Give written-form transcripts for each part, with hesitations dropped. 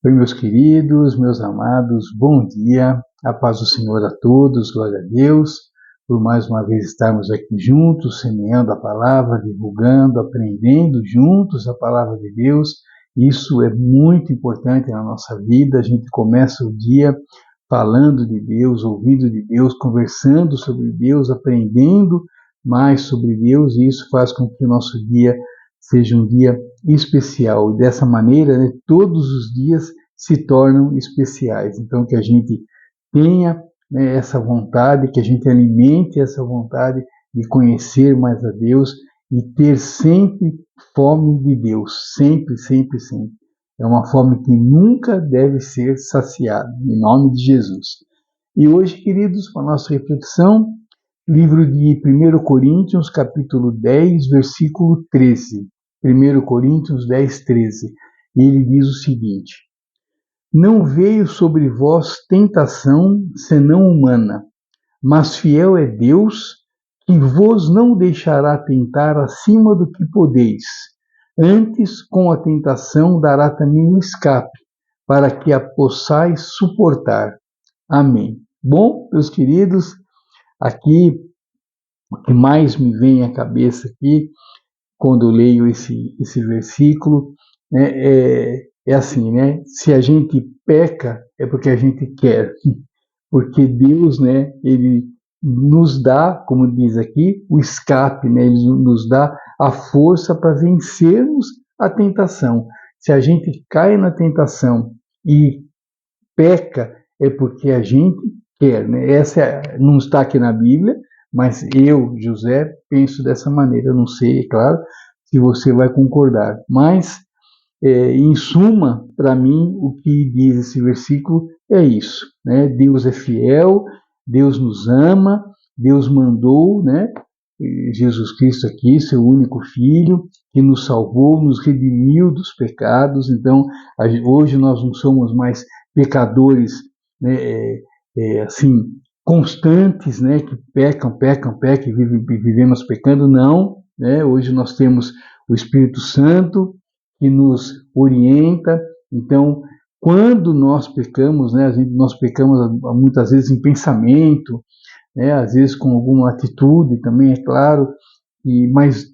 Oi, meus queridos, meus amados, bom dia, a paz do Senhor a todos, glória a Deus, por mais uma vez estarmos aqui juntos, semeando a palavra, divulgando, aprendendo juntos a palavra de Deus. Isso é muito importante na nossa vida. A gente começa o dia falando de Deus, ouvindo de Deus, conversando sobre Deus, aprendendo mais sobre Deus, e isso faz com que o nosso dia seja um dia especial. E dessa maneira, né, todos os dias se tornam especiais. Então, que a gente tenha, né, essa vontade, que a gente alimente essa vontade de conhecer mais a Deus e ter sempre fome de Deus. Sempre, sempre, sempre. É uma fome que nunca deve ser saciada, em nome de Jesus. E hoje, queridos, a nossa reflexão, livro de 1 Coríntios, capítulo 10, versículo 13. 1 Coríntios 10, 13. E ele diz o seguinte: Não veio sobre vós tentação senão humana, mas fiel é Deus, que vos não deixará tentar acima do que podeis. Antes, com a tentação, dará também o escape, para que a possais suportar. Amém. Bom, meus queridos, aqui o que mais me vem à cabeça aqui, quando eu leio esse versículo, né, é assim, né? Se a gente peca, é porque a gente quer. Porque Deus, né, ele nos dá, como diz aqui, o escape, né? Ele nos dá a força para vencermos a tentação. Se a gente cai na tentação e peca, é porque a gente quer, né? Não está aqui na Bíblia, mas eu, José, penso dessa maneira. Eu não sei, é claro, se você vai concordar, mas em suma, para mim, o que diz esse versículo é isso, né? Deus é fiel, Deus nos ama, Deus mandou, né, Jesus Cristo aqui, seu único Filho, que nos salvou, nos redimiu dos pecados. Então, hoje nós não somos mais pecadores, né, assim, constantes, né, que pecam, e vivemos pecando, não, né? Hoje nós temos o Espírito Santo, que nos orienta. Então, quando nós pecamos, né, nós pecamos muitas vezes em pensamento, né, às vezes com alguma atitude também, é claro, mas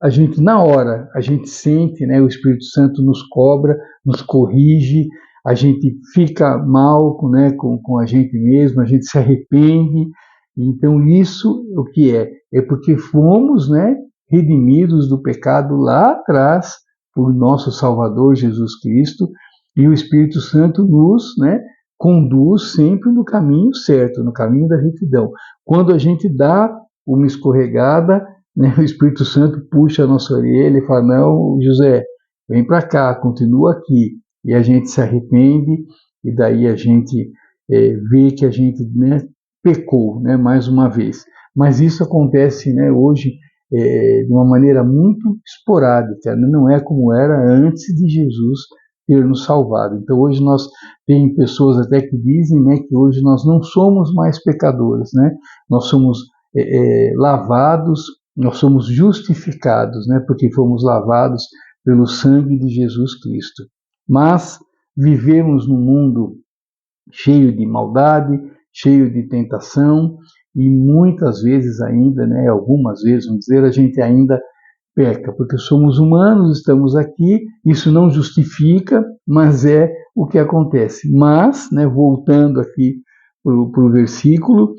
a gente, na hora, a gente sente, né, o Espírito Santo nos cobra, nos corrige, a gente fica mal, né, com a gente mesmo, a gente se arrepende. Então, isso o que é? É porque fomos, né, redimidos do pecado lá atrás, por nosso Salvador Jesus Cristo, e o Espírito Santo nos, né, conduz sempre no caminho certo, no caminho da retidão. Quando a gente dá uma escorregada, né, o Espírito Santo puxa a nossa orelha e fala: não, José, vem para cá, continua aqui. E a gente se arrepende, e daí a gente vê que a gente, né, pecou, né, mais uma vez. Mas isso acontece, né, hoje de uma maneira muito esporádica, né? Não é como era antes de Jesus ter nos salvado. Então hoje nós tem pessoas até que dizem, né, que hoje nós não somos mais pecadores, né? Nós somos lavados, nós somos justificados, né, porque fomos lavados pelo sangue de Jesus Cristo. Mas vivemos num mundo cheio de maldade, cheio de tentação, e muitas vezes ainda, né, algumas vezes, vamos dizer, a gente ainda peca, porque somos humanos, estamos aqui, isso não justifica, mas é o que acontece. Mas, né, voltando aqui para o versículo,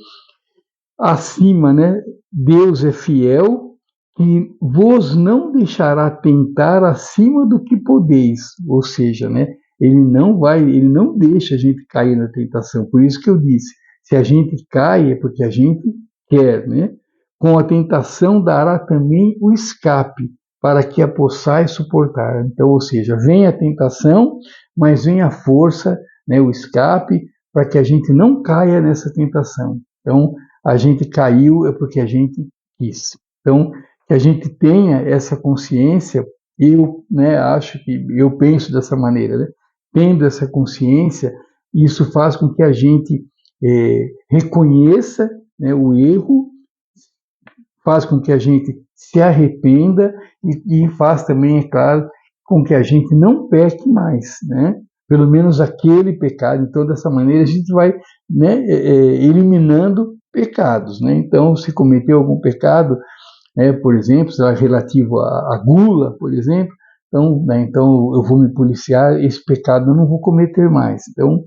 acima, né, Deus é fiel e vos não deixará tentar acima do que podeis, ou seja, né, ele não deixa a gente cair na tentação. Por isso que eu disse, se a gente cai é porque a gente quer, né? Com a tentação dará também o escape, para que a possais suportar. Então, ou seja, vem a tentação, mas vem a força, né, o escape, para que a gente não caia nessa tentação. Então, a gente caiu é porque a gente quis. Então, que a gente tenha essa consciência, eu, né, acho que eu penso dessa maneira, né? Tendo essa consciência, isso faz com que a gente reconheça, né, o erro, faz com que a gente se arrependa e faz também, é claro, com que a gente não peque mais, né? pelo menos aquele pecado. Então, dessa maneira, a gente vai, né, eliminando pecados, né? Então, se cometeu algum pecado, por exemplo, se é relativo à gula, por exemplo, então, né, então eu vou me policiar, esse pecado eu não vou cometer mais. Então,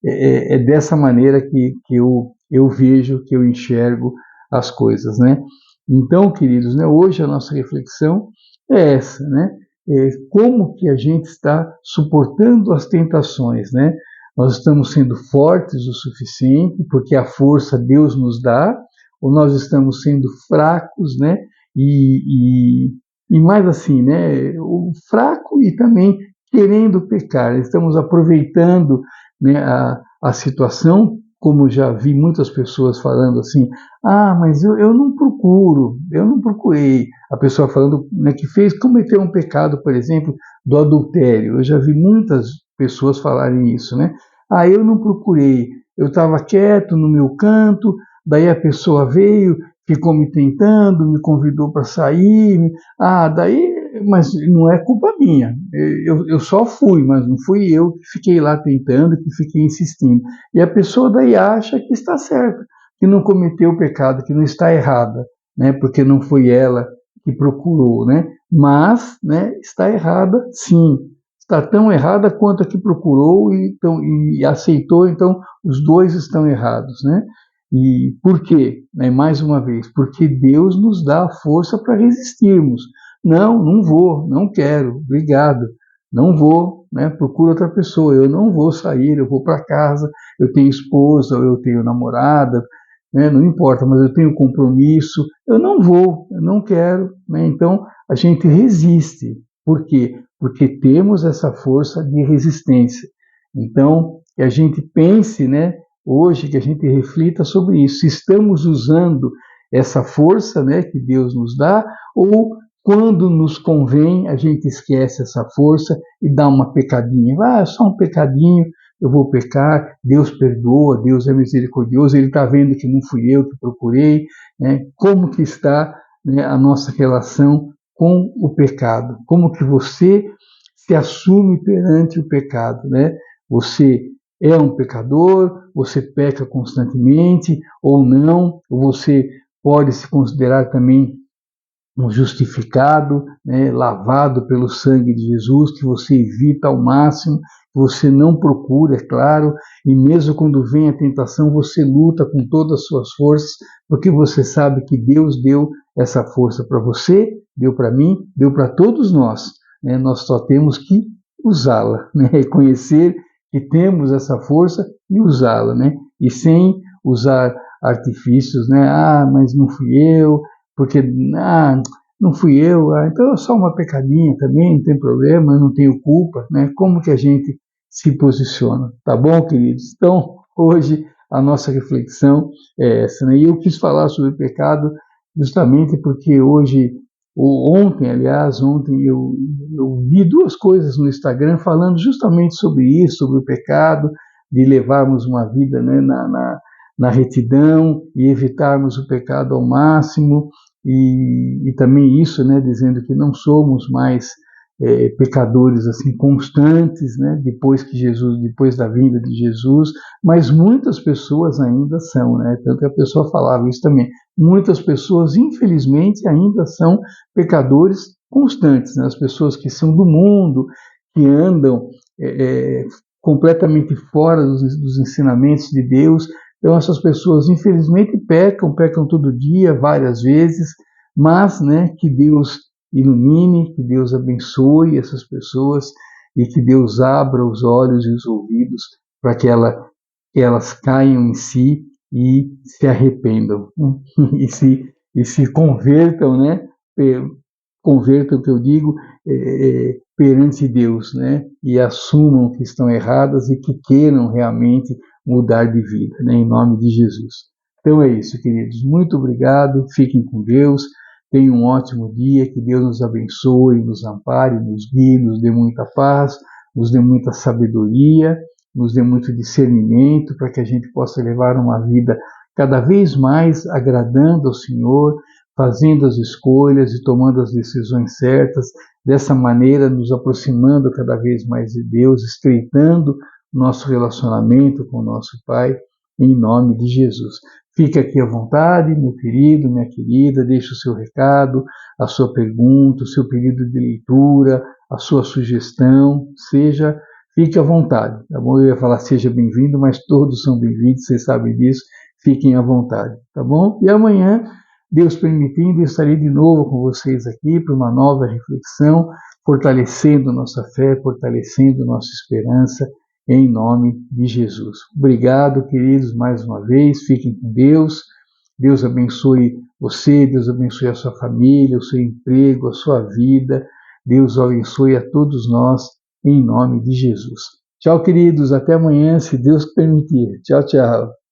é dessa maneira que eu vejo, que eu enxergo as coisas, né? Então, queridos, né, hoje a nossa reflexão é essa, né? Como que a gente está suportando as tentações, né? Nós estamos sendo fortes o suficiente, porque a força Deus nos dá, ou nós estamos sendo fracos, né? E mais assim, né? O fraco e também querendo pecar. Estamos aproveitando, né, a situação, como já vi muitas pessoas falando assim, mas eu não procurei. A pessoa falando, né, que cometeu um pecado, por exemplo, do adultério. Eu já vi muitas pessoas falarem isso, né? Eu não procurei, eu estava quieto no meu canto, daí a pessoa veio, ficou me tentando, me convidou para sair, mas não é culpa minha, eu só fui, mas não fui eu que fiquei lá tentando, que fiquei insistindo. E a pessoa daí acha que está certa, que não cometeu o pecado, que não está errada, né, porque não foi ela que procurou, né, mas, né, está errada sim, está tão errada quanto a que procurou e aceitou, então os dois estão errados, né. E por quê? Mais uma vez, porque Deus nos dá a força para resistirmos. Não vou, não quero, obrigado, não vou, né? Procura outra pessoa, eu não vou sair, eu vou para casa, eu tenho esposa, eu tenho namorada, né? Não importa, mas eu tenho compromisso, eu não vou, eu não quero, né? Então a gente resiste. Por quê? Porque temos essa força de resistência. Então, que a gente pense, né? Hoje, que a gente reflita sobre isso. Se estamos usando essa força, né, que Deus nos dá, ou quando nos convém, a gente esquece essa força e dá uma pecadinha. É só um pecadinho, eu vou pecar, Deus perdoa, Deus é misericordioso, Ele está vendo que não fui eu que procurei, né? Como que está, né, a nossa relação com o pecado? Como que você se assume perante o pecado, né? Você é um pecador, você peca constantemente ou não, ou você pode se considerar também um justificado, né, lavado pelo sangue de Jesus, que você evita ao máximo, que você não procura, é claro, e mesmo quando vem a tentação, você luta com todas as suas forças, porque você sabe que Deus deu essa força para você, deu para mim, deu para todos nós, né? Nós só temos que usá-la, né? Reconhecer que temos essa força e usá-la, né? E sem usar artifícios, né? Mas não fui eu, porque não fui eu, então é só uma pecadinha também, não tem problema, eu não tenho culpa, né? Como que a gente se posiciona, tá bom, queridos? Então, hoje a nossa reflexão é essa, né? E eu quis falar sobre o pecado justamente porque ontem eu vi duas coisas no Instagram falando justamente sobre isso, sobre o pecado, de levarmos uma vida, né, na retidão e evitarmos o pecado ao máximo, e também isso, né, dizendo que não somos mais pecadores assim constantes, né, depois da vinda de Jesus, mas muitas pessoas ainda são, né, tanto que a pessoa falava isso também, muitas pessoas infelizmente ainda são pecadores constantes, né, as pessoas que são do mundo, que andam completamente fora dos ensinamentos de Deus. Então essas pessoas infelizmente pecam todo dia, várias vezes, mas, né, que Deus ilumine, que Deus abençoe essas pessoas e que Deus abra os olhos e os ouvidos para que elas caiam em si e se arrependam, né? e se convertam, né? Convertam, que eu digo, perante Deus, né? E assumam que estão erradas e que queiram realmente mudar de vida, né? Em nome de Jesus. Então é isso, queridos. Muito obrigado. Fiquem com Deus. Tenham um ótimo dia. Que Deus nos abençoe, nos ampare, nos guie, nos dê muita paz, nos dê muita sabedoria, nos dê muito discernimento para que a gente possa levar uma vida cada vez mais agradando ao Senhor, fazendo as escolhas e tomando as decisões certas, dessa maneira nos aproximando cada vez mais de Deus, estreitando nosso relacionamento com o nosso Pai, em nome de Jesus. Fique aqui à vontade, meu querido, minha querida, deixe o seu recado, a sua pergunta, o seu pedido de leitura, a sua sugestão, fique à vontade, tá bom? Eu ia falar seja bem-vindo, mas todos são bem-vindos, vocês sabem disso, fiquem à vontade, tá bom? E amanhã, Deus permitindo, eu estarei de novo com vocês aqui para uma nova reflexão, fortalecendo nossa fé, fortalecendo nossa esperança, em nome de Jesus. Obrigado, queridos, mais uma vez. Fiquem com Deus. Deus abençoe você, Deus abençoe a sua família, o seu emprego, a sua vida. Deus abençoe a todos nós, em nome de Jesus. Tchau, queridos. Até amanhã, se Deus permitir. Tchau, tchau.